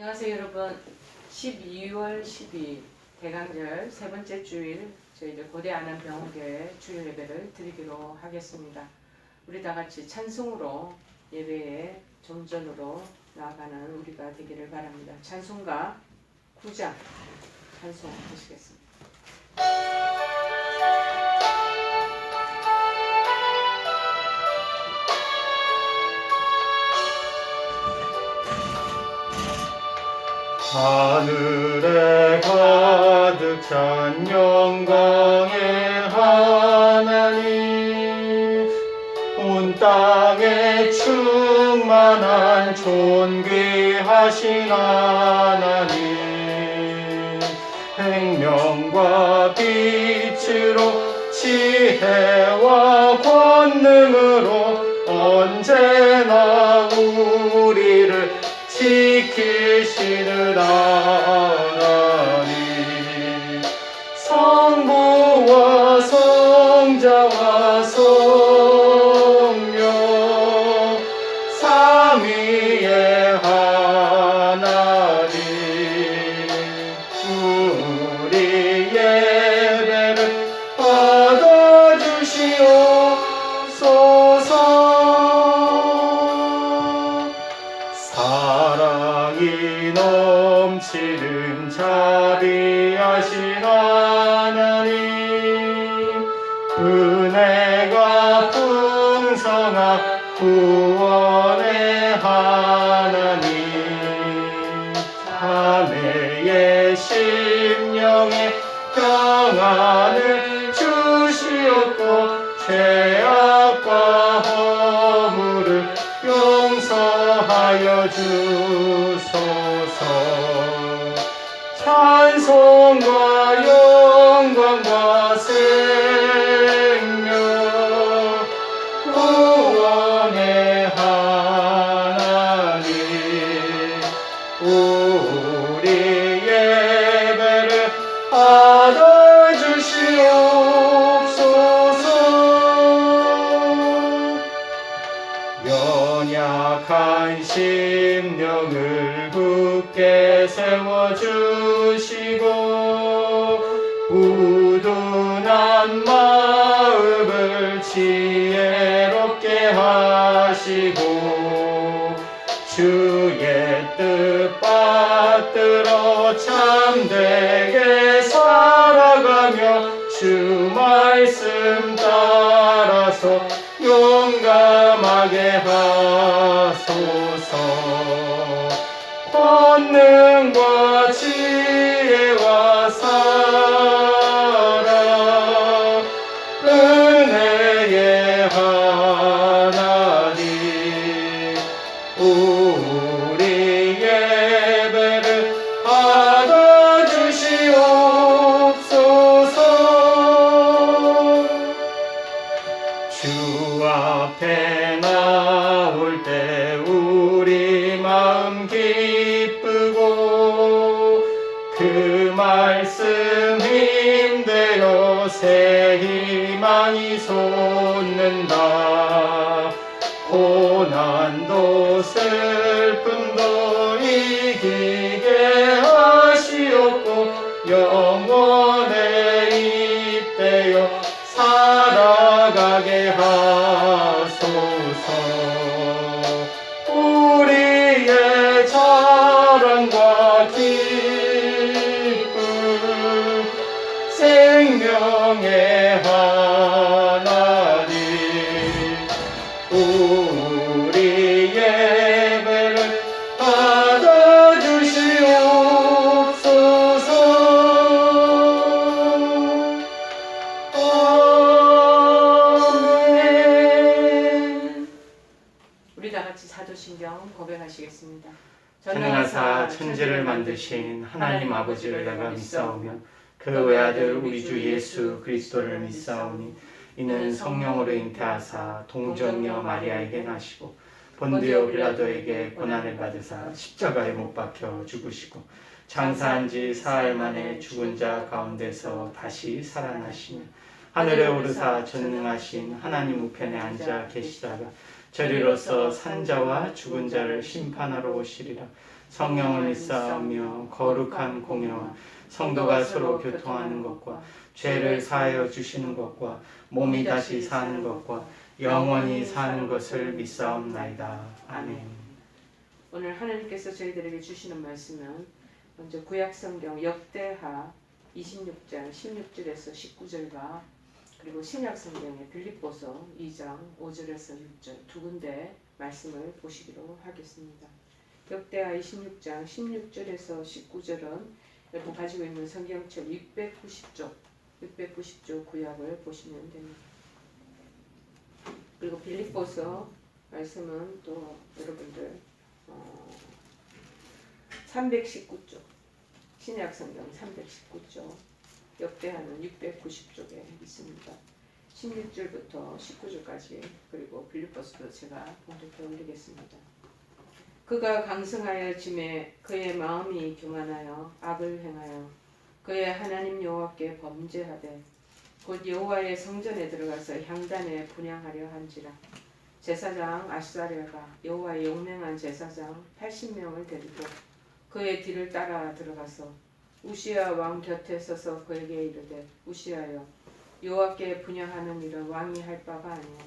안녕하세요 여러분. 12월 12일 대강절 세 번째 주일 저희들 고대 안암병원교회 주일 예배를 드리기로 하겠습니다. 우리 다 같이 찬송으로 예배에 정전으로 나아가는 우리가 되기를 바랍니다. 찬송가 9장 찬송하시겠습니다. 하늘에 가득 찬 영광의 하나님, 온 땅에 충만한 존귀하신 하나님, 생명과 빛으로 지혜와 권능으로 언제나 우리를 지키시는 하나님, 성부와 성자와 성령 삼위의 하나님, 우리 예배를 받아주시옵소서. 사랑이 넘치는 자비하신 하나님, 은혜가 풍성한 구원의 하나님, 자매의 심령에 평안을 주시옵고 죄악과 허물을 용서하여 주소서. 찬송과 영광과 생명 구원의 하나님, 우리 예배를 받아주시옵소서. 연약한 심령을 굳게 세워주시고 우둔한 마음을 지혜롭게 하시고 주의 뜻 받들어 참되게 살아가며 주 말씀 따라서 용감하게 하소서. 권능과 지혜와 사랑 은혜의 하나님, 우리 예배를 받아주시옵소서. 주 앞에 나올 때 우리 마음 기쁘고 그 말씀 힘되어 새 희망이 솟는다. 고난도 슬픔도 이기게 하시옵고 영원에 입되어 살아가게 하소서. 우리의 자랑과 기쁨 생명의 하나님, 우리 예배를 받아주시옵소서. 우리 다 같이 사도신경 고백하시겠습니다. 전능하사 천지를 만드신 하나님 아버지를 내가 믿사오며 그 외아들 우리 주 예수 그리스도를 믿사오니 이는 성령으로 잉태하사 동정녀 마리아에게 나시고 본디오 빌라도에게 고난을 받으사 십자가에 못 박혀 죽으시고 장사한 지 사흘 만에 죽은 자 가운데서 다시 살아나시며 하늘에 오르사 전능하신 하나님 우편에 앉아 계시다가 저리로서 산자와 죽은 자를 심판하러 오시리라. 성령을 믿사오며 거룩한 공예와 성도가 서로 교통하는 것과 죄를 사하여 주시는 것과 몸이 다시 사는 것과 영원히 사는 것을 믿사옵나이다. 아멘. 오늘 하나님께서 저희들에게 주시는 말씀은 먼저 구약성경 역대하 26장 16절에서 19절과 그리고 신약성경의 빌립보서 2장 5절에서 6절 두 군데 말씀을 보시기로 하겠습니다. 역대하 26장 16절에서 19절은 여러분 가지고 있는 성경책 690쪽 구약을 보시면 됩니다. 그리고 빌립보서 말씀은 또 여러분들 319쪽 신약성경 319쪽 역대하는 690쪽에 있습니다. 16절부터 19절까지 그리고 빌립보서도 제가 봉독해 올리겠습니다. 그가 강성하여 짐에 그의 마음이 교만하여 악을 행하여 그의 하나님 여호와께 범죄하되 곧 여호와의 성전에 들어가서 향단에 분향하려 한지라. 제사장 아사랴가 여호와의 용맹한 제사장 80명을 데리고 그의 뒤를 따라 들어가서 우시야 왕 곁에 서서 그에게 이르되 우시야여 여호와께 분향하는 일은 왕이 할 바가 아니오.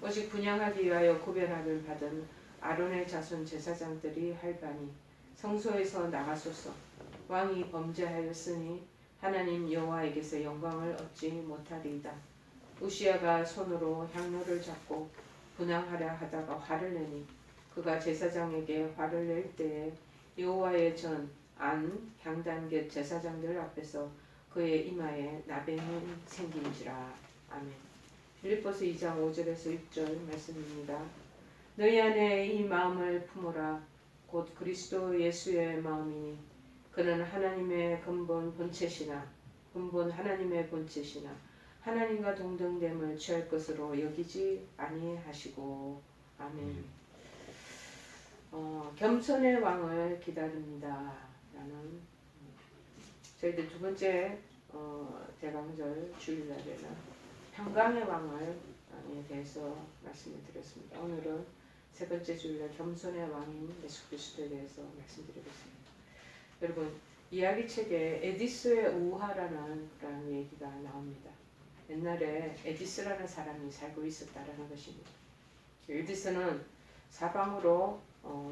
오직 분향하기 위하여 구별함을 받은 아론의 자손 제사장들이 할 바니 성소에서 나가소서. 왕이 범죄하였으니 하나님 여호와에게서 영광을 얻지 못하리이다. 우시야가 손으로 향로를 잡고 분향하려 하다가 화를 내니 그가 제사장에게 화를 낼 때에 여호와의 전 안 향단 곁 제사장들 앞에서 그의 이마에 나병이 생긴지라. 아멘. 빌립보서 2장 5절에서 6절 말씀입니다. 너희 안에 이 마음을 품으라. 곧 그리스도 예수의 마음이니 그는 하나님의 근본 하나님의 본체시나 하나님과 동등됨을 취할 것으로 여기지 아니하시고. 아멘. 겸손의 왕을 기다립니다. 라는 저희들 두 번째 대강절 주일날에는 평강의 왕을 대해서 말씀을 드렸습니다. 오늘은 세 번째 주일날 겸손의 왕인 예수 그리스도에 대해서 말씀드리겠습니다. 여러분 이야기책에 에디스의 우화라는 그런 얘기가 나옵니다. 옛날에 에디스라는 사람이 살고 있었다라는 것입니다. 에디스는 사방으로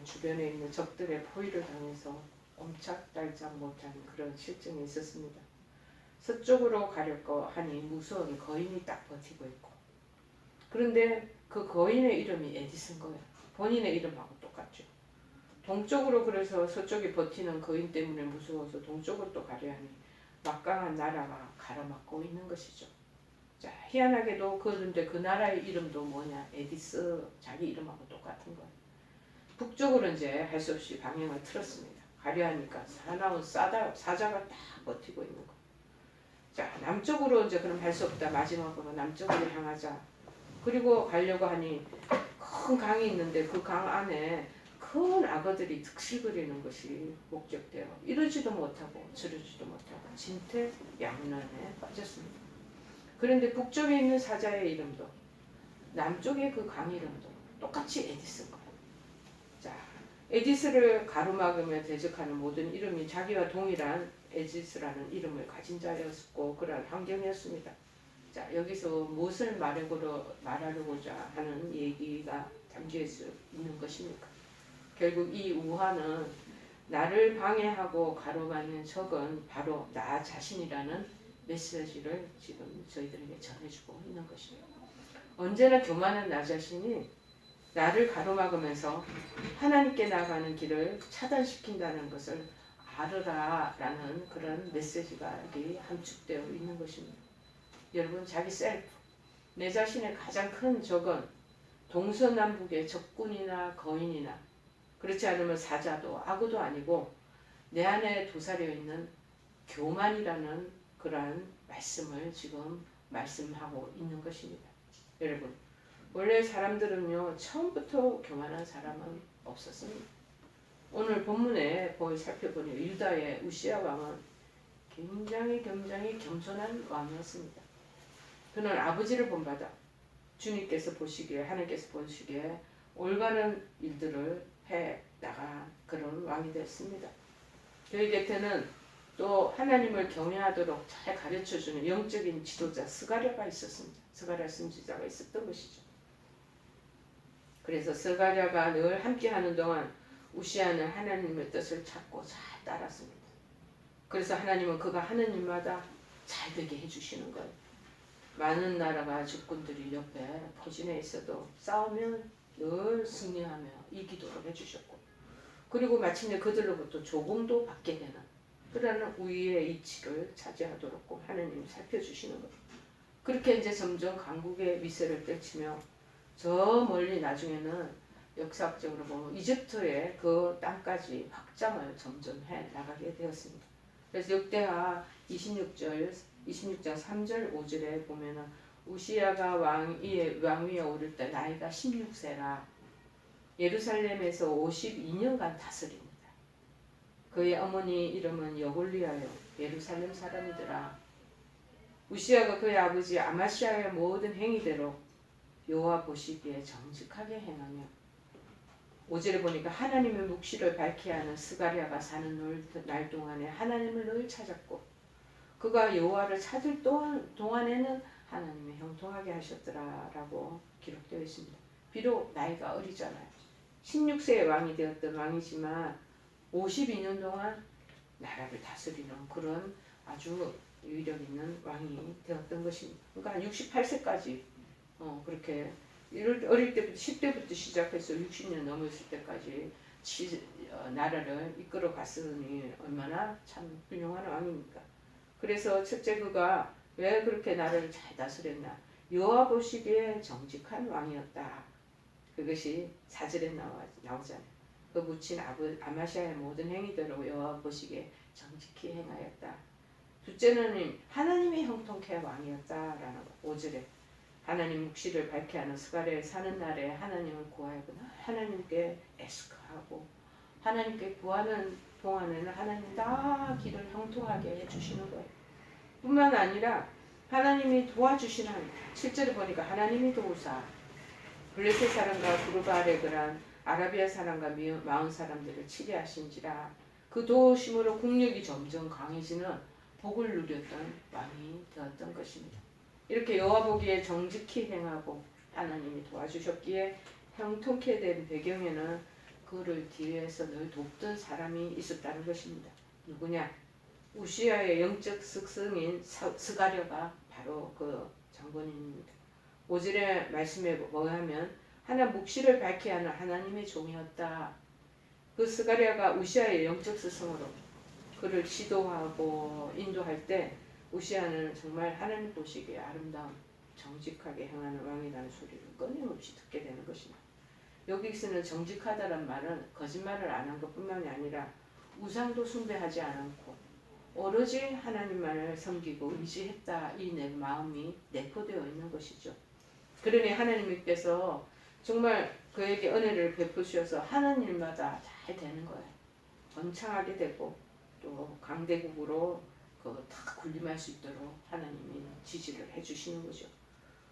주변에 있는 적들의 포위를 당해서 옴짝달짝 못한 그런 실정이 있었습니다. 서쪽으로 가려고 하니 무서운 거인이 딱 버티고 있고, 그런데 그 거인의 이름이 에디스인 거예요. 본인의 이름하고 똑같죠. 동쪽으로 그래서 서쪽이 버티는 거인 때문에 무서워서 동쪽으로 또 가려 하니 막강한 나라가 가로막고 있는 것이죠. 자, 희한하게도 그런데 그 나라의 이름도 뭐냐? 에디스, 자기 이름하고 똑같은 거예요. 북쪽으로 이제 할 수 없이 방향을 틀었습니다. 가려 하니까 사나운 사자가 딱 버티고 있는 거. 자, 남쪽으로 이제 그럼 할 수 없다. 마지막으로 남쪽으로 향하자. 그리고 가려고 하니 큰 강이 있는데 그 강 안에 큰 악어들이 득실거리는 것이 목격되어 이러지도 못하고 저러지도 못하고 진퇴양난에 빠졌습니다. 그런데 북쪽에 있는 사자의 이름도 남쪽의 그 강 이름도 똑같이 에디스인 거예요. 자, 에디스를 가로막으며 대적하는 모든 이름이 자기와 동일한 에디스라는 이름을 가진 자였고 그러한 환경이었습니다. 자, 여기서 무엇을 말하려고자 하는 얘기가 담겨 있는 것입니까? 결국 이 우화는 나를 방해하고 가로막는 적은 바로 나 자신이라는 메시지를 지금 저희들에게 전해주고 있는 것입니다. 언제나 교만한 나 자신이 나를 가로막으면서 하나님께 나가는 길을 차단시킨다는 것을 알으라라는 그런 메시지가 여기 함축되어 있는 것입니다. 여러분, 자기 셀프, 내 자신의 가장 큰 적은 동서남북의 적군이나 거인이나 그렇지 않으면 사자도 악어도 아니고 내 안에 도사려 있는 교만이라는 그러한 말씀을 지금 말씀하고 있는 것입니다. 여러분, 원래 사람들은요 처음부터 교만한 사람은 없었습니다. 오늘 본문에 살펴보니 유다의 우시야 왕은 굉장히 겸손한 왕이었습니다. 그는 아버지를 본받아 주님께서 보시기에 하나님께서 보시기에 올바른 일들을 해 나간 그런 왕이 됐습니다. 저희 곁에는 또 하나님을 경외하도록 잘 가르쳐주는 영적인 지도자 스가랴가 있었습니다. 스가랴 선지자가 있었던 것이죠. 그래서 스가랴가 늘 함께하는 동안 우시아는 하나님의 뜻을 찾고 잘 따랐습니다. 그래서 하나님은 그가 하는 일마다 잘 되게 해주시는 거예요. 많은 나라가 적군들이 옆에 포진해 있어도 싸우면 늘 승리하며 이기도록 해주셨고, 그리고 마침내 그들로부터 조공도 받게 되는 그러는 우위의 이치를 차지하도록 하나님이 살펴주시는 거예요. 그렇게 이제 점점 강국의 미세를 떨치며 저 멀리 나중에는 역사적으로 보면 이집트의 그 땅까지 확장을 점점 해 나가게 되었습니다. 그래서 역대하 26장 3절 5절에 보면은 우시야가 왕위에 오를 때 나이가 16세라 예루살렘에서 52년간 다스립니다. 그의 어머니 이름은 여골리아요 예루살렘 사람이더라. 우시야가 그의 아버지 아마시아의 모든 행위대로 여호와 보시기에 정직하게 행하며, 5절에 보니까 하나님의 묵시를 밝게 하는 스가랴가 사는 날 동안에 하나님을 늘 찾았고, 그가 여호와를 찾을 동안에는 하나님이 형통하게 하셨더라라고 기록되어 있습니다. 비록 나이가 어리잖아요. 16세의 왕이 되었던 왕이지만 52년 동안 나라를 다스리는 그런 아주 위력 있는 왕이 되었던 것입니다. 그러니까 68세까지 그렇게 어릴 때부터 10대부터 시작해서 60년 넘었을 때까지 나라를 이끌어 갔으니 얼마나 참 훌륭한 왕입니까? 그래서 첫째 그가 왜 그렇게 나라를 잘 다스렸나? 여호와 보시기에 정직한 왕이었다. 그것이 4절에 나오잖아요. 그 묻힌 아마시아의 모든 행위대로 여호와 보시기에 정직히 행하였다. 둘째는 하나님이 형통케 왕이었다라는 거. 5절에 하나님 묵시를 밝게 하는 스가랴에 사는 날에 하나님을 구하였구나. 하나님께 애스크하고 하나님께 구하는 동안에는 하나님 다 길을 형통하게 해주시는 거예요. 뿐만 아니라 하나님이 도와주시는 7절에 보니까 하나님이 도우사 블레셋 사람과 부르바레그란 아라비아 사람과 마온 사람들을 치게 하신지라. 그 도우심으로 국력이 점점 강해지는 복을 누렸던 왕이 되었던 것입니다. 이렇게 여호와 보기에 정직히 행하고 하나님이 도와주셨기에 형통케 된 배경에는 그를 뒤에서 늘 돕던 사람이 있었다는 것입니다. 누구냐? 우시야의 영적 스승인 스가랴가 바로 그 장본인입니다. 5절의 말씀에 뭐하면 하나 묵시를 밝게 하는 하나님의 종이었다. 그 스가랴가 우시야의 영적 스승으로 그를 지도하고 인도할 때 우시야는 정말 하나님 보시기에 아름다운 정직하게 행하는 왕이라는 소리를 끊임없이 듣게 되는 것입니다. 여기서는 정직하다는 말은 거짓말을 안 한 것뿐만이 아니라 우상도 숭배하지 않고 오로지 하나님만을 섬기고 의지했다. 이 내 마음이 내포되어 있는 것이죠. 그러니 하나님께서 정말 그에게 은혜를 베푸셔서 하는 일마다 잘 되는 거예요. 번창하게 되고 또 강대국으로 다 군림할 수 있도록 하나님이 지지를 해주시는 거죠.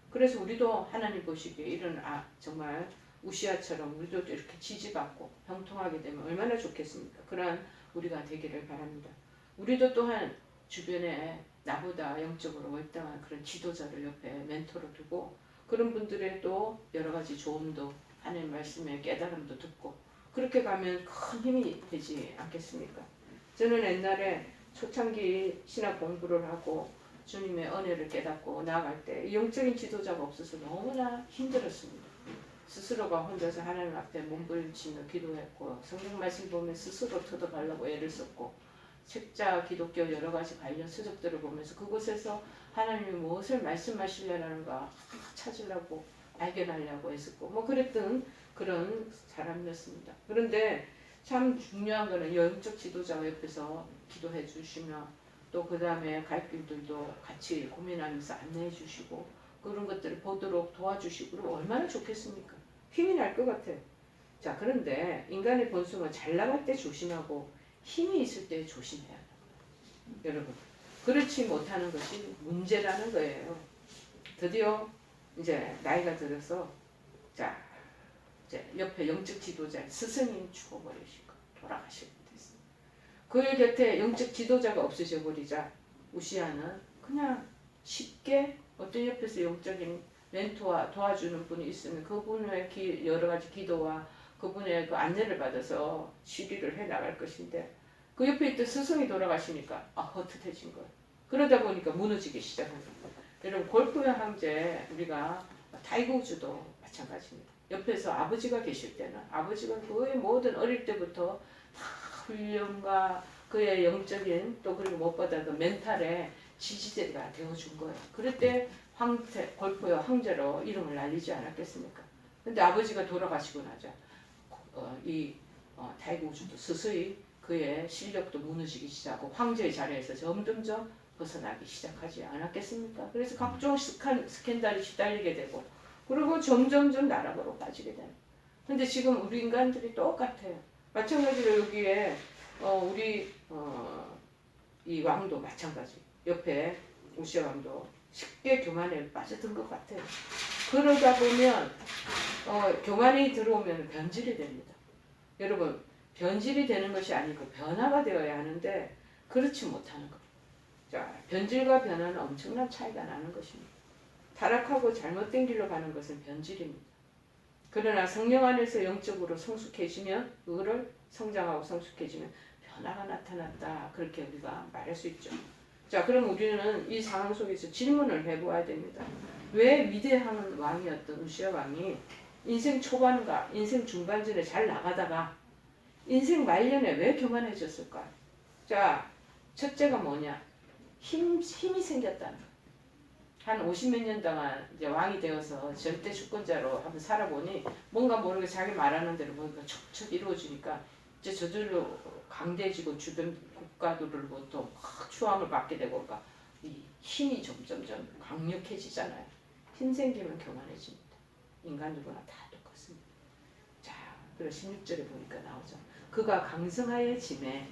그래서 우리도 하나님 보시기에 이런 정말 우시아처럼 우리도 이렇게 지지받고 형통하게 되면 얼마나 좋겠습니까? 그러한 우리가 되기를 바랍니다. 우리도 또한 주변에 나보다 영적으로 월등한 그런 지도자를 옆에 멘토로 두고 그런 분들의 또 여러 가지 조언도 하나님 말씀의 깨달음도 듣고 그렇게 가면 큰 힘이 되지 않겠습니까? 저는 옛날에 초창기 신학 공부를 하고 주님의 은혜를 깨닫고 나아갈 때 영적인 지도자가 없어서 너무나 힘들었습니다. 스스로가 혼자서 하나님 앞에 몸부림치며 기도했고 성경 말씀 보면 스스로 터득하려고 애를 썼고 책자 기독교 여러 가지 관련 서적들을 보면서 그곳에서 하나님이 무엇을 말씀하시려는가 찾으려고 발견하려고 했었고 뭐 그랬던 그런 사람이었습니다. 그런데 참 중요한 거는 영적 지도자가 옆에서 기도해 주시며 또 그 다음에 갈 길들도 같이 고민하면서 안내해 주시고 그런 것들을 보도록 도와주시고 그러면 얼마나 좋겠습니까? 힘이 날 것 같아요. 자, 그런데 인간의 본성은 잘 나갈 때 조심하고 힘이 있을 때 조심해야 합니다. 여러분, 그렇지 못하는 것이 문제라는 거예요. 드디어 이제 나이가 들어서 자 옆에 영적 지도자 스승이 죽어버리시고 돌아가시고 됐습니다. 그 곁에 영적 지도자가 없으셔 버리자 우시아는 그냥 쉽게 어떤 옆에서 영적인 멘토와 도와주는 분이 있으면 그분의 여러 가지 기도와 그분의 그 안내를 받아서 시리를 해 나갈 것인데 그 옆에 있던 스승이 돌아가시니까 헛헛해진 거예요. 그러다 보니까 무너지기 시작한 거예요. 여러분 골프의 황제 우리가 타이거 우즈도 마찬가지입니다. 옆에서 아버지가 계실 때는 아버지가 그의 모든 어릴 때부터 다 훈련과 그의 영적인 또 그리고 무엇보다도 멘탈에 지지대가 되어준 거예요. 그럴 때 골프의 황제로 이름을 날리지 않았겠습니까? 근데 아버지가 돌아가시고 나자 타이거 우즈도 서서히 그의 실력도 무너지기 시작하고 황제의 자리에서 점점점 벗어나기 시작하지 않았겠습니까? 그래서 각종 스캔들이 시달리게 되고 그리고 점점점 나락으로 빠지게 되는. 근데 지금 우리 인간들이 똑같아요. 마찬가지로 여기에 이 왕도 마찬가지. 옆에 우시아 왕도 쉽게 교만에 빠져든 것 같아요. 그러다 보면 교만이 들어오면 변질이 됩니다. 여러분 변질이 되는 것이 아니고 변화가 되어야 하는데 그렇지 못하는 것. 자, 변질과 변화는 엄청난 차이가 나는 것입니다. 타락하고 잘못된 길로 가는 것은 변질입니다. 그러나 성령 안에서 영적으로 성숙해지면 그거를 성장하고 성숙해지면 변화가 나타났다. 그렇게 우리가 말할 수 있죠. 자, 그럼 우리는 이 상황 속에서 질문을 해보아야 됩니다. 왜 위대한 왕이었던 우시아 왕이 인생 초반과 인생 중반전에 잘 나가다가 인생 말년에 왜 교만해졌을까? 자, 첫째가 뭐냐? 힘이 생겼다는 거. 한 50몇 년 동안 이제 왕이 되어서 절대 주권자로 한번 살아보니 뭔가 모르게 자기 말하는 대로 뭔가 척척 이루어지니까 이제 저절로 강대해지고 주변 국가들로부터 막 추앙을 받게 되고 그러니까 이 힘이 점점점 강력해지잖아요. 힘 생기면 교만해집니다. 인간 누구나 다 똑같습니다. 자, 그래서 16절에 보니까 나오죠. 그가 강성하여 짐에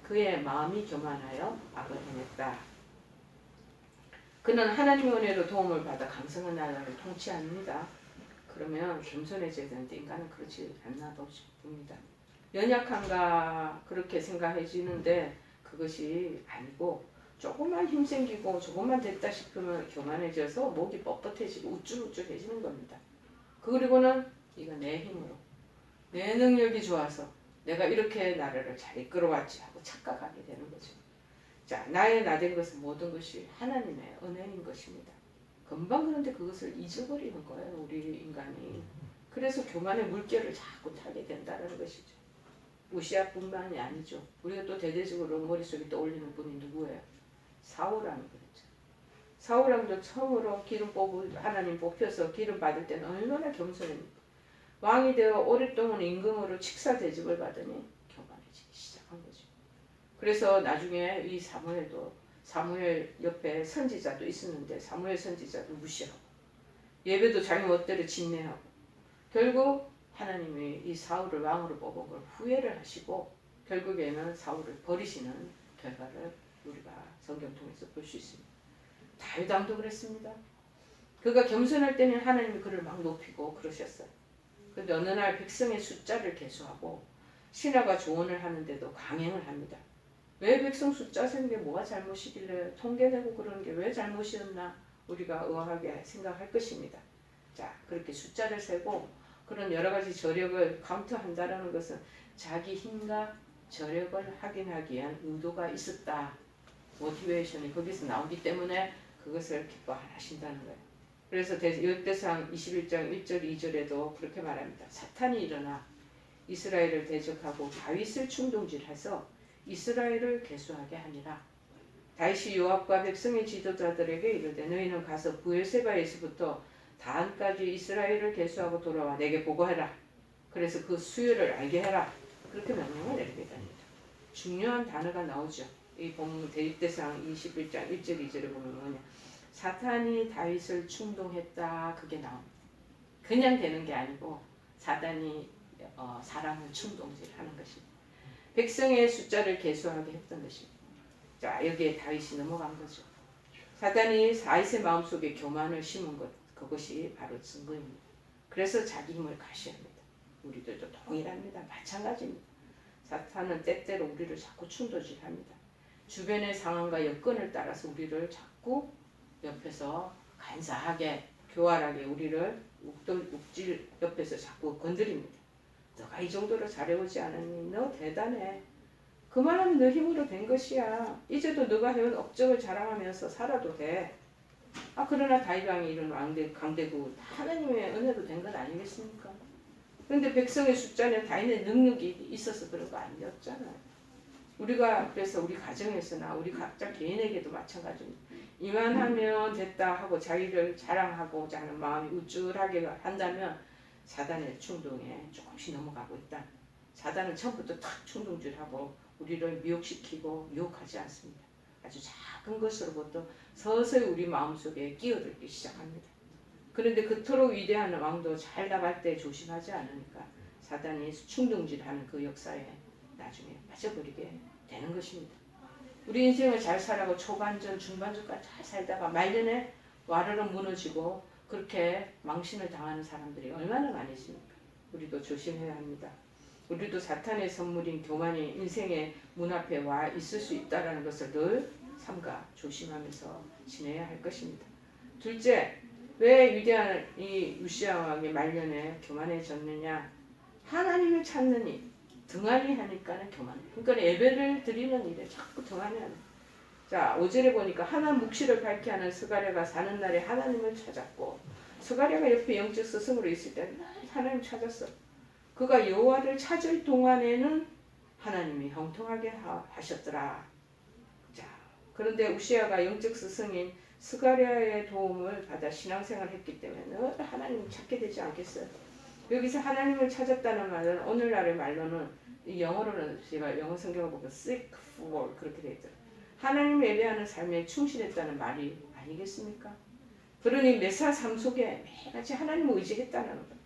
그의 마음이 교만하여 악을 행했다. 그는 하나님의 은혜로 도움을 받아 강성한 나라를 통치합니다. 그러면 겸손해져야 되는데 인간은 그렇지 않나도 싶습니다. 연약한가 그렇게 생각해지는데 그것이 아니고 조금만 힘생기고 조금만 됐다 싶으면 교만해져서 목이 뻣뻣해지고 우쭐우쭐해지는 겁니다. 그리고는 이거 내 힘으로 내 능력이 좋아서 내가 이렇게 나라를 잘 이끌어왔지 하고 착각하게 되는 거죠. 자, 나의 나된 것은 모든 것이 하나님의 은혜인 것입니다. 금방 그런데 그것을 잊어버리는 거예요. 우리 인간이. 그래서 교만의 물결을 자꾸 타게 된다는 것이죠. 우시아뿐만이 아니죠. 우리가 또 대대적으로 머릿속에 떠올리는 분이 누구예요? 사울왕이 그랬죠. 사울왕도 처음으로 하나님 뽑혀서 기름 받을 때는 얼마나 겸손했는가. 왕이 되어 오랫동안 임금으로 칙사대접을 받으니 교만해지기 시작한 거죠. 그래서 나중에 이 사무엘 옆에 선지자도 있었는데 사무엘 선지자도 무시하고 예배도 자기 멋대로 진내하고 결국 하나님이 이 사울을 왕으로 뽑은 걸 후회를 하시고 결국에는 사울을 버리시는 결과를 우리가 성경 통해서 볼 수 있습니다. 다윗 왕도 그랬습니다. 그가 겸손할 때는 하나님이 그를 막 높이고 그러셨어요. 그런데 어느 날 백성의 숫자를 계수하고 신하가 조언을 하는데도 강행을 합니다. 왜 백성 숫자 세는 게 뭐가 잘못이길래 통계되고 그러는 게 왜 잘못이었나 우리가 의아하게 생각할 것입니다. 자, 그렇게 숫자를 세고 그런 여러 가지 저력을 카운트한다는 것은 자기 힘과 저력을 확인하기 위한 의도가 있었다. 모티베이션이 거기서 나오기 때문에 그것을 기뻐하신다는 거예요. 그래서 역대상 21장 1절 2절에도 그렇게 말합니다. 사탄이 일어나 이스라엘을 대적하고 다윗을 충동질해서 이스라엘을 계수하게 하니라. 다윗이 요압과 백성의 지도자들에게 이르되 너희는 가서 브엘세바에서부터 단까지 이스라엘을 계수하고 돌아와 내게 보고해라. 그래서 그 수요를 알게 해라. 그렇게 명령을 내리게 됩니다. 중요한 단어가 나오죠. 이 본문 대립대상 21장 1절 2절에 보면 뭐냐. 사탄이 다윗을 충동했다. 그게 나옵니다. 그냥 되는 게 아니고 사탄이 사람을 충동질하는 것입니다. 백성의 숫자를 계수하게 했던 것입니다. 자, 여기에 다윗이 넘어간 거죠. 사탄이 다윗의 마음속에 교만을 심은 것, 그것이 바로 증거입니다. 그래서 자기 힘을 가시합니다. 우리들도 동일합니다. 마찬가지입니다. 사탄은 때때로 우리를 자꾸 충돌질합니다. 주변의 상황과 여건을 따라서 우리를 자꾸 옆에서 간사하게 교활하게 우리를 욱질 옆에서 자꾸 건드립니다. 너가 이 정도로 잘해오지 않았니? 너 대단해. 그만하면 너 힘으로 된 것이야. 이제도 너가 해온 업적을 자랑하면서 살아도 돼. 그러나 다윗왕이 이런 강대국 하나님의 은혜로 된 건 아니겠습니까? 그런데 백성의 숫자는 다윗의 능력이 있어서 그런 거 아니었잖아요. 우리가 그래서 우리 가정에서나 우리 각자 개인에게도 마찬가지입니다. 이만하면 됐다 하고 자기를 자랑하고자 하는 마음이 우쭐하게 한다면 사단의 충동에 조금씩 넘어가고 있다. 사단은 처음부터 탁 충동질하고 우리를 미혹시키고 유혹하지 않습니다. 아주 작은 것으로부터 서서히 우리 마음속에 끼어들기 시작합니다. 그런데 그토록 위대한 왕도 잘 나갈 때 조심하지 않으니까 사단이 충동질하는 그 역사에 나중에 빠져버리게 되는 것입니다. 우리 인생을 잘 살아가고 초반전, 중반전까지 잘 살다가 말년에 와르르 무너지고 그렇게 망신을 당하는 사람들이 얼마나 많이 있습니까? 우리도 조심해야 합니다. 우리도 사탄의 선물인 교만이 인생의 문 앞에 와 있을 수 있다는 것을 늘 삼가 조심하면서 지내야 할 것입니다. 둘째, 왜 위대한 이 우시야 왕이 말년에 교만해졌느냐? 하나님을 찾느니 등한히 하니까는 교만해. 그러니까 예배를 드리는 일에 자꾸 등한히 하는. 자, 5절에 보니까 하나 묵시를 밝게 하는 스가랴가 사는 날에 하나님을 찾았고, 스가랴가 옆에 영적 스승으로 있을 때는 하나님 찾았어. 그가 여호와를 찾을 동안에는 하나님이 형통하게 하셨더라. 자, 그런데 우시야가 영적 스승인 스가랴의 도움을 받아 신앙생활을 했기 때문에 늘 하나님을 찾게 되지 않겠어요? 여기서 하나님을 찾았다는 말은 오늘날의 말로는 이 영어로는 제가 영어 성경을 보고 seek for 그렇게 되어 있더라고요. 하나님을 예배하는 삶에 충실했다는 말이 아니겠습니까? 그러니 매사 삶 속에 매일같이 하나님을 의지했다는 것.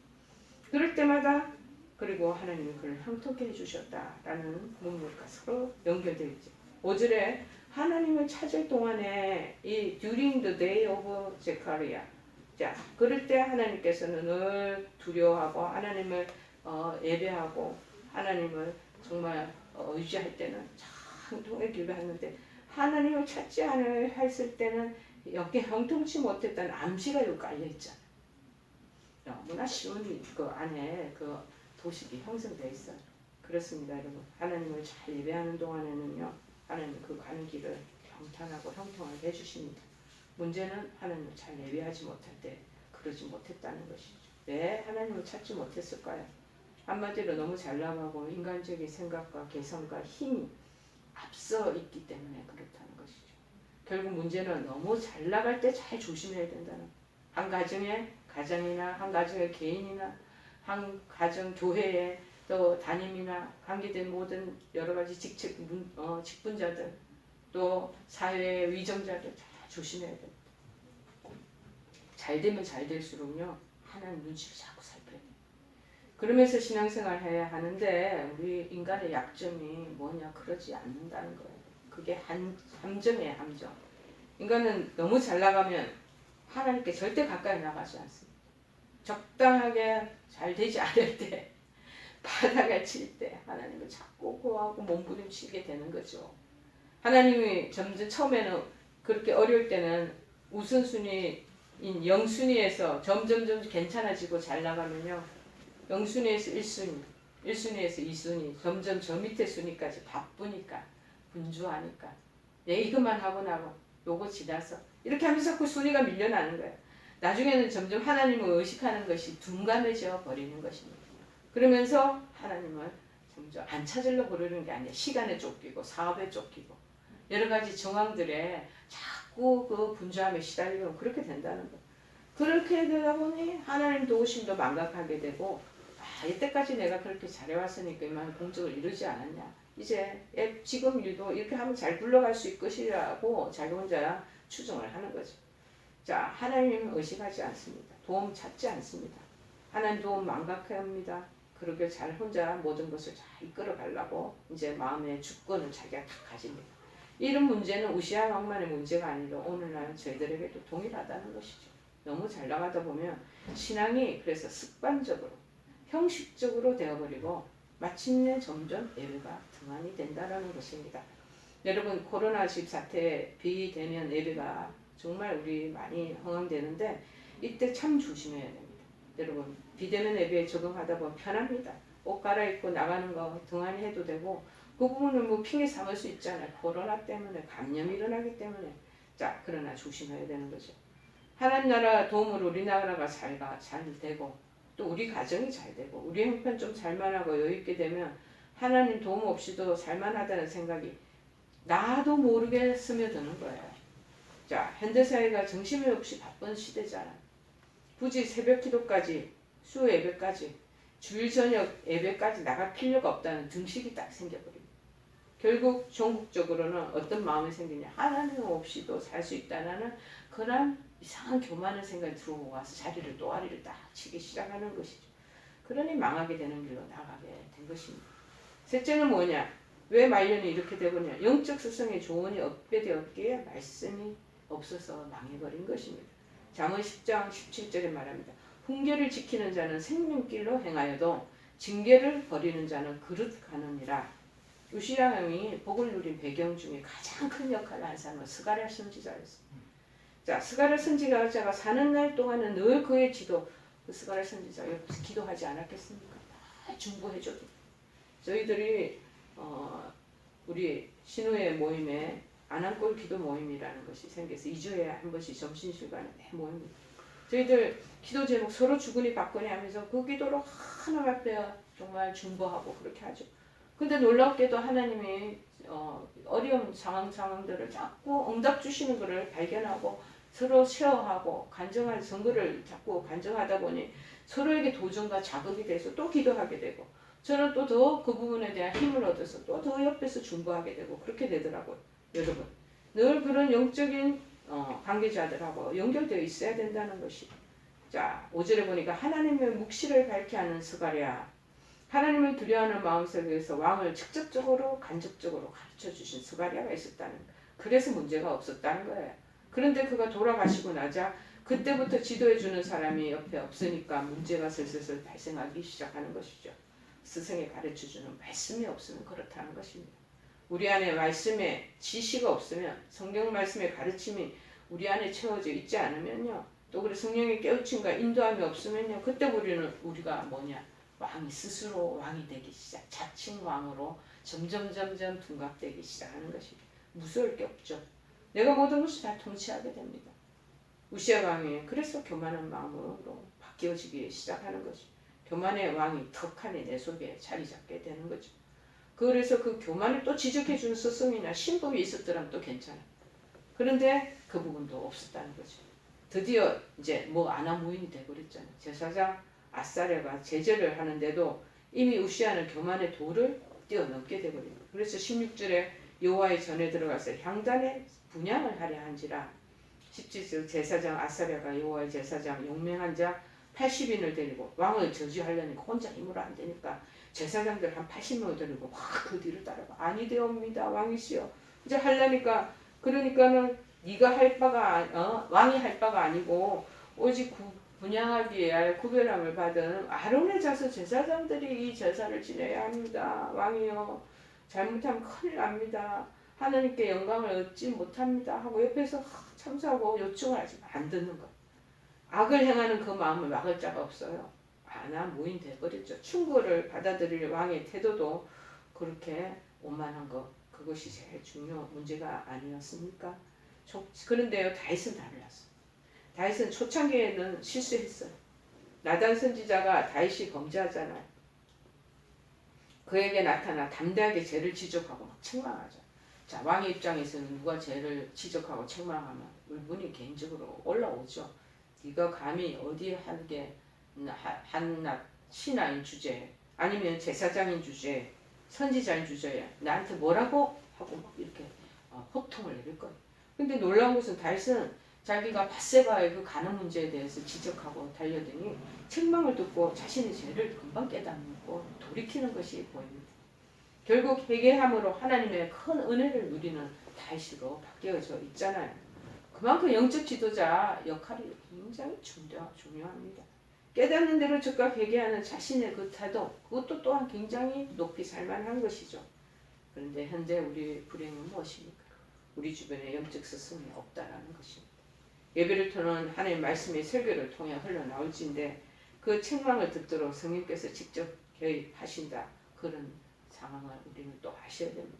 그럴 때마다 그리고 하나님이 그를 형통케 해주셨다라는 문맥과 서로 연결되어 있죠. 5절에 하나님을 찾을 동안에 이 during the day of Zechariah, 자, 그럴 때 하나님께서는 늘 두려워하고 하나님을 예배하고 하나님을 정말 의지할 때는 형통의 길을 하는데 하나님을 찾지 않을 했을 때는 여기 형통치 못했다는 암시가 여기 깔려 있잖아. 너무나 쉬운 그 안에 그 도식이 형성되어 있어요. 그렇습니다, 여러분. 하나님을 잘 예배하는 동안에는요, 하나님 그 가는 길을 평탄하고 형통하게 해주십니다. 문제는 하나님을 잘 예배하지 못할 때 그러지 못했다는 것이죠. 왜 하나님을 찾지 못했을까요? 한마디로 너무 잘 나가고 인간적인 생각과 개성과 힘이 앞서 있기 때문에 그렇다는 것이죠. 결국 문제는 너무 잘 나갈 때 잘 조심해야 된다는, 한 가정의 가정이나 한 가정의 개인이나 한 가정 교회에 또 담임이나 관계된 모든 여러 가지 직분자들 또 사회의 위정자들 잘 조심해야 됩니다. 잘 되면 잘 될수록요 하나님 눈치를 자꾸 살펴야 돼요. 그러면서 신앙생활 해야 하는데 우리 인간의 약점이 뭐냐, 그러지 않는다는 거예요. 그게 함정이에요, 함정. 인간은 너무 잘 나가면 하나님께 절대 가까이 나가지 않습니다. 적당하게 잘 되지 않을 때, 바닥을 칠 때 하나님을 자꾸 구하고 몸부림치게 되는 거죠. 하나님이 점점 처음에는 그렇게 어려울 때는 우선순위인 영순위에서 점점 괜찮아지고 잘 나가면요, 영순위에서 1순위, 1순위에서 2순위, 점점 저 밑에 순위까지 바쁘니까 분주하니까 이것만 하고 나고 요거 지나서 이렇게 하면서 자꾸 순위가 밀려나는 거예요. 나중에는 점점 하나님을 의식하는 것이 둔감해져 버리는 것입니다. 그러면서 하나님을 점점 안 찾으려고 그러는 게 아니라 시간에 쫓기고 사업에 쫓기고 여러 가지 정황들에 자꾸 그 분주함에 시달리고 그렇게 된다는 거예요. 그렇게 되다 보니 하나님 도우심도 망각하게 되고, 이때까지 내가 그렇게 잘해왔으니까 이만 공적을 이루지 않았냐, 이제 지금 일도 이렇게 하면 잘 굴러갈 수 있을 것이라고 자기 혼자 추정을 하는 거죠. 자, 하나님은 의식하지 않습니다. 도움 찾지 않습니다. 하나님 도움 망각합니다. 그렇게 잘 혼자 모든 것을 잘 이끌어 가려고 이제 마음의 주권을 자기가 다 가집니다. 이런 문제는 우시야 왕만의 문제가 아니라 오늘날 저희들에게도 동일하다는 것이죠. 너무 잘 나가다 보면 신앙이 그래서 습관적으로 형식적으로 되어버리고 마침내 점점 예배가 등한이 된다라는 것입니다. 여러분 코로나19 사태에 비대면 예배가 정말 우리 많이 흥황되는데 이때 참 조심해야 됩니다. 여러분 비대면 예배에 적응하다 보면 편합니다. 옷 갈아입고 나가는 거 등한히 해도 되고 그 부분은 뭐 핑계 삼을 수 있잖아요. 코로나 때문에 감염이 일어나기 때문에. 자 그러나 조심해야 되는 거죠. 하나님 나라 도움으로 우리나라가 잘 되고 또 우리 가정이 잘 되고 우리 형편 좀 살만하고 여유있게 되면 하나님 도움 없이도 살만하다는 생각이 나도 모르게 스며드는 거예요. 자 현대사회가 정신이 없이 바쁜 시대잖아. 굳이 새벽 기도까지 수 예배까지 주일 저녁 예배까지 나갈 필요가 없다는 등식이 딱 생겨버립니다. 결국 종국적으로는 어떤 마음이 생기냐. 하나님 없이도 살 수 있다는 그런 이상한 교만한 생각이 들어와서 자리를 또아리를 딱 치기 시작하는 것이죠. 그러니 망하게 되는 길로 나가게 된 것입니다. 셋째는 뭐냐. 왜 말년이 이렇게 되거냐. 영적 스승의 조언이 없게 되었기에 말씀이 없어서 망해버린 것입니다. 잠언 10장 17절에 말합니다. 훈계를 지키는 자는 생명길로 행하여도 징계를 버리는 자는 그릇 가느니라. 우시야 왕이 복을 누린 배경 중에 가장 큰 역할을 한 사람은 스가랴 선지자였습니다. 자, 스가랴 선지자가 사는 날 동안은 늘 그의 지도, 그 스가랴 선지자 옆에서 기도하지 않았겠습니까? 다 중보해줘도. 저희들이 우리 신우의 모임에 안한골 기도 모임이라는 것이 생겨서 2주에 한 번씩 점심시간에 매 모입니다. 저희들 기도 제목 서로 주거니 받거니 하면서 그 기도로 하나님 앞에 정말 중보하고 그렇게 하죠. 근데 놀랍게도 하나님이 어려운 상황들을 자꾸 응답 주시는 것을 발견하고 서로 쉐어하고 간증할 선거를 자꾸 간증하다 보니 서로에게 도전과 자극이 돼서 또 기도하게 되고 저는 또 더 그 부분에 대한 힘을 얻어서 또 더 옆에서 중보하게 되고 그렇게 되더라고요. 여러분 늘 그런 영적인 관계자들하고 연결되어 있어야 된다는 것이. 자 5절에 보니까 하나님의 묵시를 밝게 하는 스가랴. 하나님을 두려워하는 마음속에서 왕을 직접적으로 간접적으로 가르쳐 주신 스가랴가 있었다는 거예요. 그래서 문제가 없었다는 거예요. 그런데 그가 돌아가시고 나자 그때부터 지도해 주는 사람이 옆에 없으니까 문제가 슬슬 발생하기 시작하는 것이죠. 스승이 가르쳐 주는 말씀이 없으면 그렇다는 것입니다. 우리 안에 말씀에 지시가 없으면 성경 말씀의 가르침이 우리 안에 채워져 있지 않으면요. 또 그래 성령의 깨우침과 인도함이 없으면요. 그때 우리가 뭐냐. 왕이 스스로 왕이 되기 시작, 자칭 왕으로 점점 둔갑되기 시작하는 것이 무서울 게 없죠. 내가 모든 것을 다 통치하게 됩니다. 우시야 왕이 그래서 교만한 마음으로 바뀌어지기 시작하는 거죠. 교만의 왕이 턱하니 내 속에 자리 잡게 되는 거죠. 그래서 그 교만을 또 지적해주는 스승이나 신복이 있었더라면 또 괜찮아. 그런데 그 부분도 없었다는 거죠. 드디어 이제 뭐 아나무인이 돼버렸잖아요. 제사장 아사랴가 제재를 하는데도 이미 우시야는 교만의 도를 뛰어넘게 되거든요. 그래서 16절에 여호와의 전에 들어가서 향단에 분향을 하려 한지라. 17절 제사장 아사랴가 여호와의 제사장 용맹한 자 80인을 데리고 왕을 저지하려니까 혼자 힘으로 안 되니까 제사장들 한 80명을 데리고 확 그 뒤를 따라가. 아니되옵니다 왕이시여. 이제 하려니까 그러니까는 네가 할 바가 왕이 할 바가 아니고 오직 분향하기에 할 구별함을 받은 아론의 자손 제사장들이 이 제사를 지내야 합니다. 왕이여 잘못하면 큰일 납니다. 하나님께 영광을 얻지 못합니다. 하고 옆에서 참사하고 요청을 하지만 안 듣는 것. 악을 행하는 그 마음을 막을 자가 없어요. 아나무인 돼버렸죠. 충고를 받아들일 왕의 태도도 그렇게 오만한 것. 그것이 제일 문제가 아니었습니까? 그런데요 다윗은 달랐어. 다윗은 초창기에는 실수했어요. 나단 선지자가 다윗이 범죄하잖아요. 그에게 나타나 담대하게 죄를 지적하고 막 책망하죠. 자 왕의 입장에서는 누가 죄를 지적하고 책망하면 울분이 개인적으로 올라오죠. 네가 감히 어디 한낱 신하인 주제에 아니면 제사장인 주제에 선지자인 주제에 나한테 뭐라고 하고 막 이렇게 호통을 내릴 거예요. 근데 놀라운 것은 다윗은 자기가 밧세바의 그 가는 문제에 대해서 지적하고 달려드니 책망을 듣고 자신의 죄를 금방 깨닫고 돌이키는 것이 보입니다. 결국 회개함으로 하나님의 큰 은혜를 누리는 다윗으로 바뀌어져 있잖아요. 그만큼 영적 지도자 역할이 굉장히 중요합니다. 깨닫는 대로 즉각 회개하는 자신의 그 태도, 그것도 또한 굉장히 높이 살만한 것이죠. 그런데 현재 우리 불행은 무엇입니까? 우리 주변에 영적 스승이 없다라는 것입니다. 예배를 통한 하나님의 말씀의 설교를 통해 흘러나올지인데 그 책망을 듣도록 성령께서 직접 개입하신다. 그런 상황을 우리는 또 아셔야 됩니다.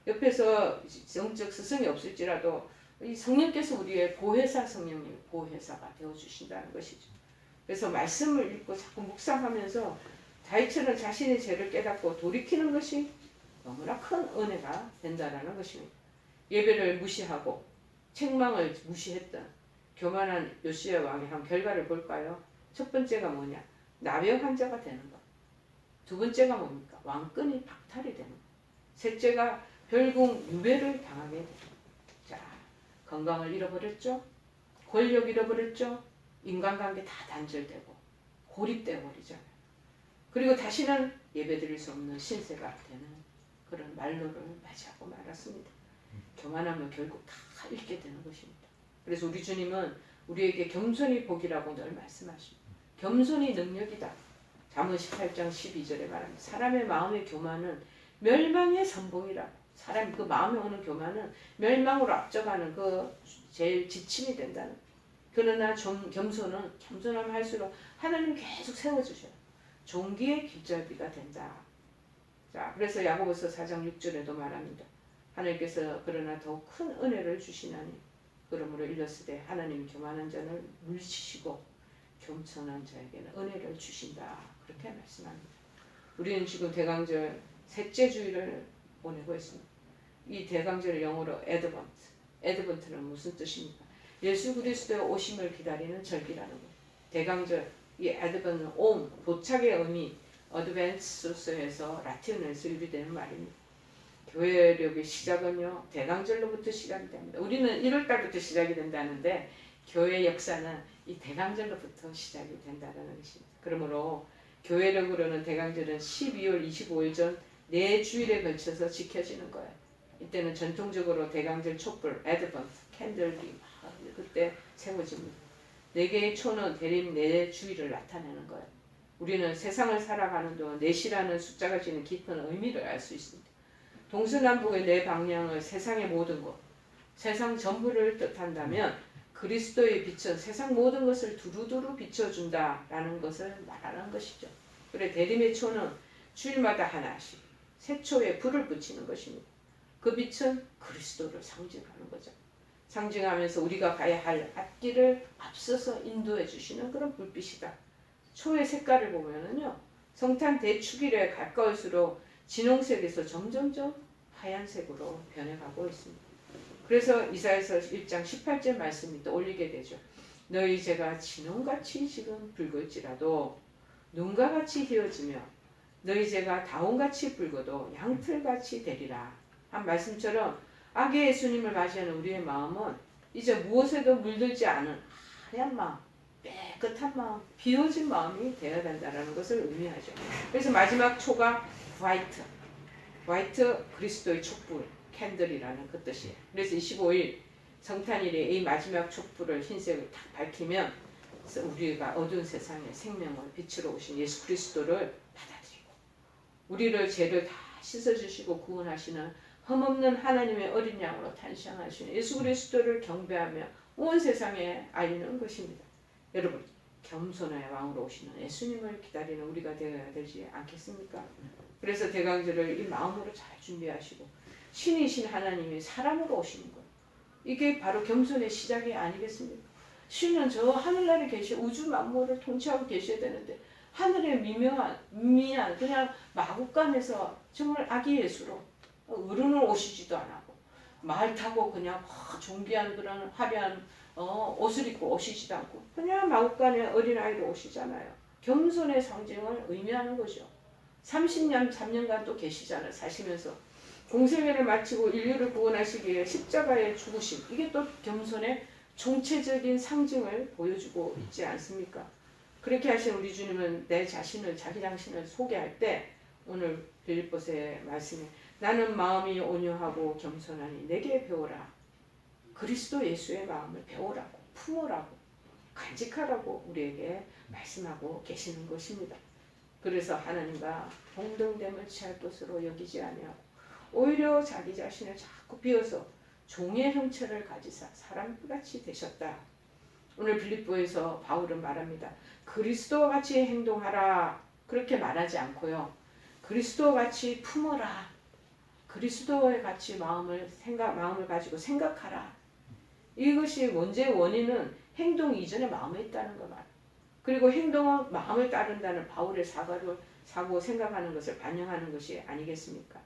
옆에서 영적 스승이 없을지라도 이 성령께서 우리의 보혜사 성령님, 보혜사가 되어주신다는 것이죠. 그래서 말씀을 읽고 자꾸 묵상하면서 다윗처럼 자신의 죄를 깨닫고 돌이키는 것이 너무나 큰 은혜가 된다는 것입니다. 예배를 무시하고 책망을 무시했던 교만한 요시야 왕의 한 결과를 볼까요? 첫 번째가 뭐냐? 나병 환자가 되는 것. 두 번째가 뭡니까? 왕권이 박탈이 되는 것. 셋째가 결국 유배를 당하게 됩니다. 자, 건강을 잃어버렸죠? 권력 잃어버렸죠? 인간관계 다 단절되고 고립되어 버리잖아요. 그리고 다시는 예배드릴 수 없는 신세가 되는 그런 말로를 맞이하고 말았습니다. 교만하면 결국 다 잃게 되는 것입니다. 그래서 우리 주님은 우리에게 겸손이 복이라고 늘 말씀하십니다. 겸손이 능력이다. 잠언 18장 12절에 말합니다. 사람의 마음의 교만은 멸망의 선봉이라고. 사람 그 마음에 오는 교만은 멸망으로 앞져가는 그 제일 지침이 된다는. 그러나 겸손은 겸손하면 할수록 하나님 계속 세워주셔요. 종기의 길잡이가 된다. 자, 그래서 야고보서 4장 6절에도 말합니다. 하나님께서 그러나 더욱 큰 은혜를 주시나니 그러므로 일렀으되 하나님 교만한 자를 물리치시고 겸손한 자에게는 은혜를 주신다. 그렇게 말씀합니다. 우리는 지금 대강절 셋째 주일을 보내고 있습니다. 이 대강절의 영어로 애드번트. 애드번트는 무슨 뜻입니까? 예수 그리스도의 오심을 기다리는 절기라는 것. 대강절, 이 애드번트는 옴, 도착의 의미, 어드밴스에서 라틴어에서 유래되는 말입니다. 교회력의 시작은요, 대강절로부터 시작이 됩니다. 우리는 1월달부터 시작이 된다는데 교회 역사는 이 대강절로부터 시작이 된다는 것입니다. 그러므로 교회력으로는 대강절은 12월 25일 전 4주일에 걸쳐서 지켜지는 거예요. 이때는 전통적으로 대강절 촛불, 애드번트, 캔들리 그때 세워집니다. 4개의 초는 대림 4주일을 나타내는 거예요. 우리는 세상을 살아가는 동안 4시라는 숫자가 지닌 깊은 의미를 알 수 있습니다. 동서남북의 4방향을 세상의 모든 것, 세상 전부를 뜻한다면 그리스도의 빛은 세상 모든 것을 두루두루 비춰준다라는 것을 말하는 것이죠. 그래 대림의 초는 주일마다 하나씩 새 초에 불을 붙이는 것입니다. 그 빛은 그리스도를 상징하는 거죠. 상징하면서 우리가 가야 할 앞길을 앞서서 인도해 주시는 그런 불빛이다. 초의 색깔을 보면은요, 성탄 대축일에 가까울수록 진홍색에서 점점점 하얀색으로 변해가고 있습니다. 그래서 이사야서 1장 18절 말씀이 또 올리게 되죠. 너희 죄가 진홍같이 지금 붉을지라도 눈과 같이 희어지며 너희 죄가 다홍같이 붉어도 양털같이 되리라. 한 말씀처럼 아기 예수님을 맞이하는 우리의 마음은 이제 무엇에도 물들지 않은 하얀 마음, 깨끗한 마음, 비워진 마음이 되어야 된다는 것을 의미하죠. 그래서 마지막 초가 화이트 그리스도의 촛불, 캔들이라는 그 뜻이에요. 그래서 25일 성탄일에 이 마지막 촛불을 흰색을 딱 밝히면 우리가 어두운 세상에 생명을 빛으로 오신 예수 그리스도를 받아들이고 우리를 죄를 다 씻어주시고 구원하시는 흠없는 하나님의 어린 양으로 탄생하시는 예수 그리스도를 경배하며 온 세상에 알리는 것입니다. 여러분, 겸손의 왕으로 오시는 예수님을 기다리는 우리가 되어야 되지 않겠습니까? 그래서 대강절을 이 마음으로 잘 준비하시고 신이신 하나님이 사람으로 오시는 거예요. 이게 바로 겸손의 시작이 아니겠습니까? 신은 저 하늘나라에 계셔 우주 만물을 통치하고 계셔야 되는데 하늘의 미미한 그냥 마구간에서 정말 아기 예수로 어른을 오시지도 않고 말 타고 그냥 존귀한 그런 화려한 옷을 입고 오시지도 않고 그냥 마구간에 어린아이로 오시잖아요. 겸손의 상징을 의미하는 거죠. 30년, 3년간 또 계시잖아요. 사시면서. 공생애를 마치고 인류를 구원하시기 위해 십자가의 죽으심. 이게 또 겸손의 총체적인 상징을 보여주고 있지 않습니까? 그렇게 하신 우리 주님은 내 자신을, 자기 당신을 소개할 때 오늘 빌립보서의 말씀에 나는 마음이 온유하고 겸손하니 내게 배우라. 그리스도 예수의 마음을 배우라고, 품으라고. 간직하라고 우리에게 말씀하고 계시는 것입니다. 그래서 하나님과 동등됨을 취할 것으로 여기지 아니하고 오히려 자기 자신을 자꾸 비워서 종의 형체를 가지사 사람같이 되셨다. 오늘 빌립보에서 바울은 말합니다. 그리스도와 같이 행동하라. 그렇게 말하지 않고요. 그리스도와 같이 품어라. 그리스도와 같이 마음을 가지고 생각하라. 이것이 문제의 원인은 행동 이전에 마음에 있다는 것 말. 그리고 행동은 마음을 따른다는 바울의 사고 생각하는 것을 반영하는 것이 아니겠습니까?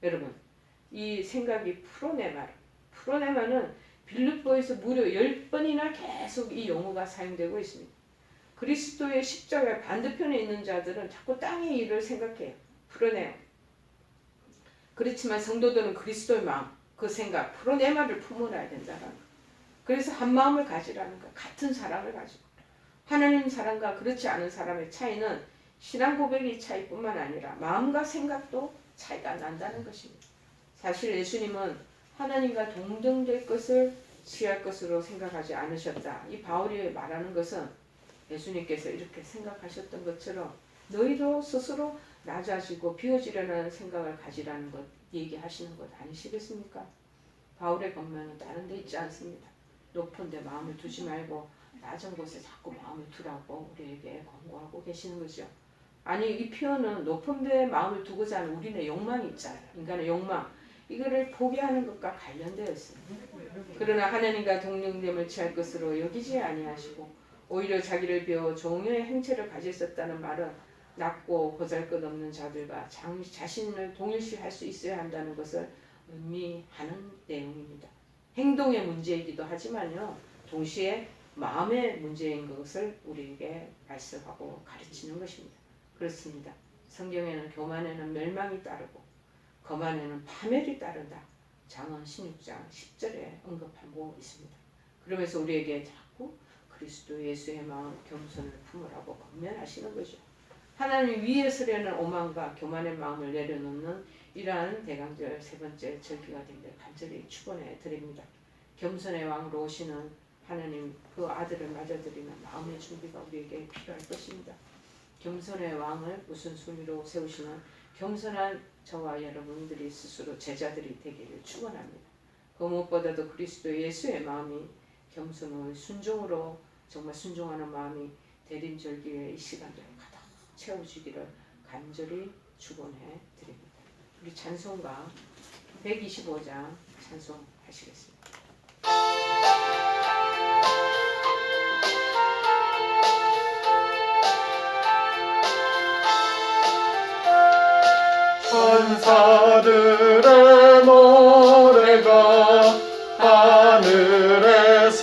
여러분, 이 생각이 프로네마는 빌립보에서 무려 10번이나 계속 이 용어가 사용되고 있습니다. 그리스도의 십자가의 반대편에 있는 자들은 자꾸 땅의 일을 생각해요. 프로네마. 그렇지만 성도들은 그리스도의 마음, 그 생각, 프로네마를 품어놔야 된다는 거. 그래서 한 마음을 가지라는 거. 같은 사랑을 가지고. 하나님 사랑과 그렇지 않은 사람의 차이는 신앙 고백의 차이뿐만 아니라 마음과 생각도 차이가 난다는 것입니다. 사실 예수님은 하나님과 동등될 것을 취할 것으로 생각하지 않으셨다. 이 바울이 말하는 것은 예수님께서 이렇게 생각하셨던 것처럼 너희도 스스로 낮아지고 비워지려는 생각을 가지라는 것 얘기하시는 것 아니시겠습니까? 바울의 권면은 다른 데 있지 않습니다. 높은 데 마음을 두지 말고 낮은 곳에 자꾸 마음을 두라고 우리에게 권고하고 계시는 거죠. 아니 이 표현은 높은 데 마음을 두고자 하는 우리의 욕망이 있잖아요. 인간의 욕망. 이거를 포기하는 것과 관련되어 있습니다. 그러나 하나님과 동등됨을 취할 것으로 여기지 아니하시고 오히려 자기를 비워 종의 행체를 가졌었다는 말은 낮고 보잘것없는 자들과 자신을 동일시할 수 있어야 한다는 것을 의미하는 내용입니다. 행동의 문제이기도 하지만요. 동시에 마음의 문제인 것을 우리에게 말씀하고 가르치는 것입니다. 그렇습니다. 성경에는 교만에는 멸망이 따르고 거만에는 파멸이 따른다. 잠언 16장 10절에 언급하고 있습니다. 그러면서 우리에게 자꾸 그리스도 예수의 마음 겸손을 품으라고 권면하시는 거죠. 하나님 위에 서려는 오만과 교만의 마음을 내려놓는 이러한 대강절 세 번째 절기가 되기를 간절히 축원해 드립니다. 겸손의 왕으로 오시는 하나님 그 아들을 맞아들이는 마음의 준비가 우리에게 필요할 것입니다. 겸손의 왕을 우선순위로 세우시는 겸손한 저와 여러분들이 스스로 제자들이 되기를 축원합니다. 그 무엇보다도 그리스도 예수의 마음이 겸손의 순종으로 정말 순종하는 마음이 대림절기의 이 시간들을 가득 채워주기를 간절히 축원해 드립니다. 우리 찬송가 125장 찬송하시겠습니다. 천사들의 노래가 하늘에서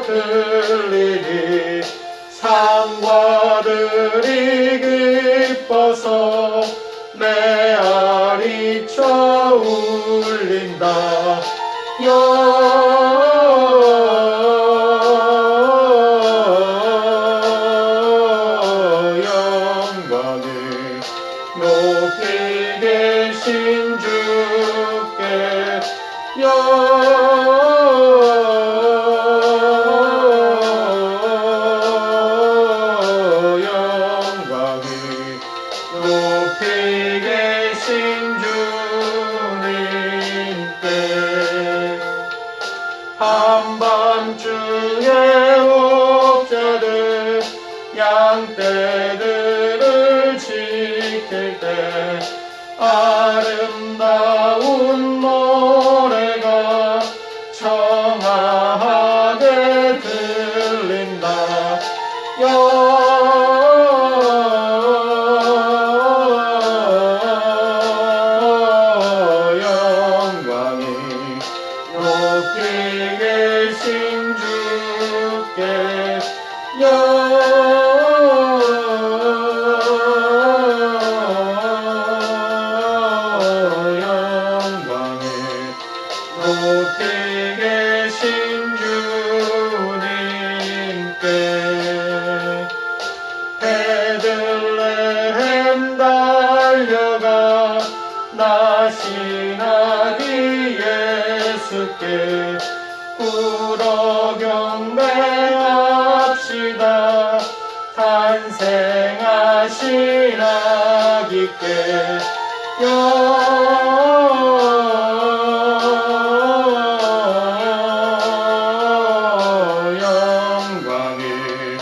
들리니 상과들이 기뻐서 메아리쳐 울린다. 영광을 높이 계신 주께 영광을 높이 계신 주님께 한밤중에 옥자들 양떼들을 지킬 때 아름다운 노래가 청아하게 들린다. 영광이 높이 계신 주께 영광이 높이 계신 주님께 베들레헴 달려가 나시나기 예수께 꿇어 경배합시다. 하시다 탄생하신 아기께 영광을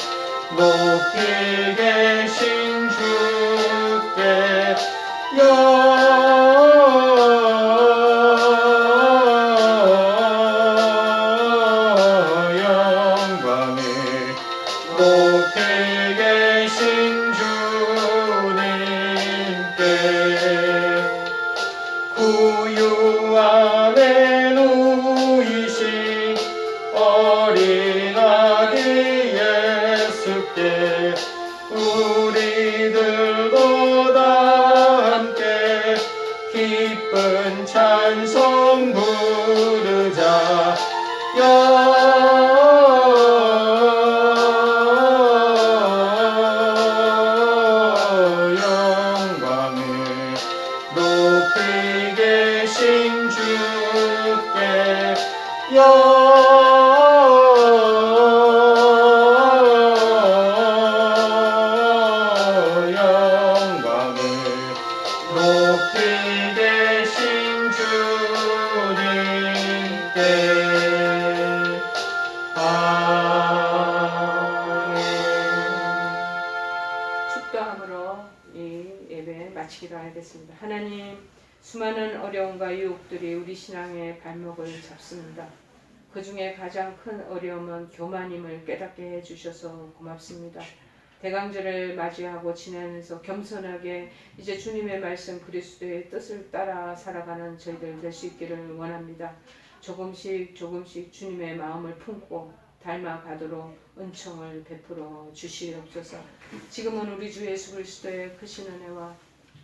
높이 계신 주께 영광을 높이 계신 주님께 구유 안에 누이신 어린 아기 예수께 우리들도 다 함께 기쁜 찬송 부르자 영광을 높이 계신 주께 영광을 높이 계신 주님께 아멘. 축도함으로 이 예배 마치기로 하겠습니다. 하나님, 수많은 어려움과 유혹들이 우리 신앙의 발목을 잡습니다. 그 중에 가장 큰 어려움은 교만임을 깨닫게 해주셔서 고맙습니다. 대강절을 맞이하고 지내면서 겸손하게 이제 주님의 말씀 그리스도의 뜻을 따라 살아가는 저희들 될 수 있기를 원합니다. 조금씩 주님의 마음을 품고 닮아가도록 은총을 베풀어 주시옵소서. 지금은 우리 주 예수 그리스도의 크신 은혜와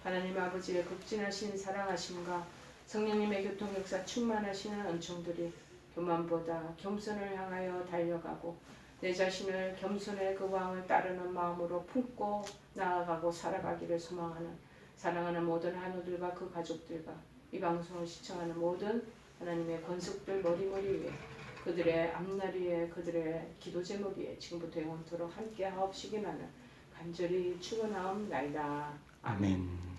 하나님 아버지의 극진하신 사랑하심과 성령님의 교통역사 충만하시는 은총들이 교만보다 겸손을 향하여 달려가고 내 자신을 겸손의 그 왕을 따르는 마음으로 품고 나아가고 살아가기를 소망하는 사랑하는 모든 한우들과 그 가족들과 이 방송을 시청하는 모든 하나님의 권속들 머리머리 위에 그들의 앞날 위에 그들의 기도 제목 위에 지금부터 영원토록 함께 하옵시기만을 간절히 축원하옵나이다. 아멘.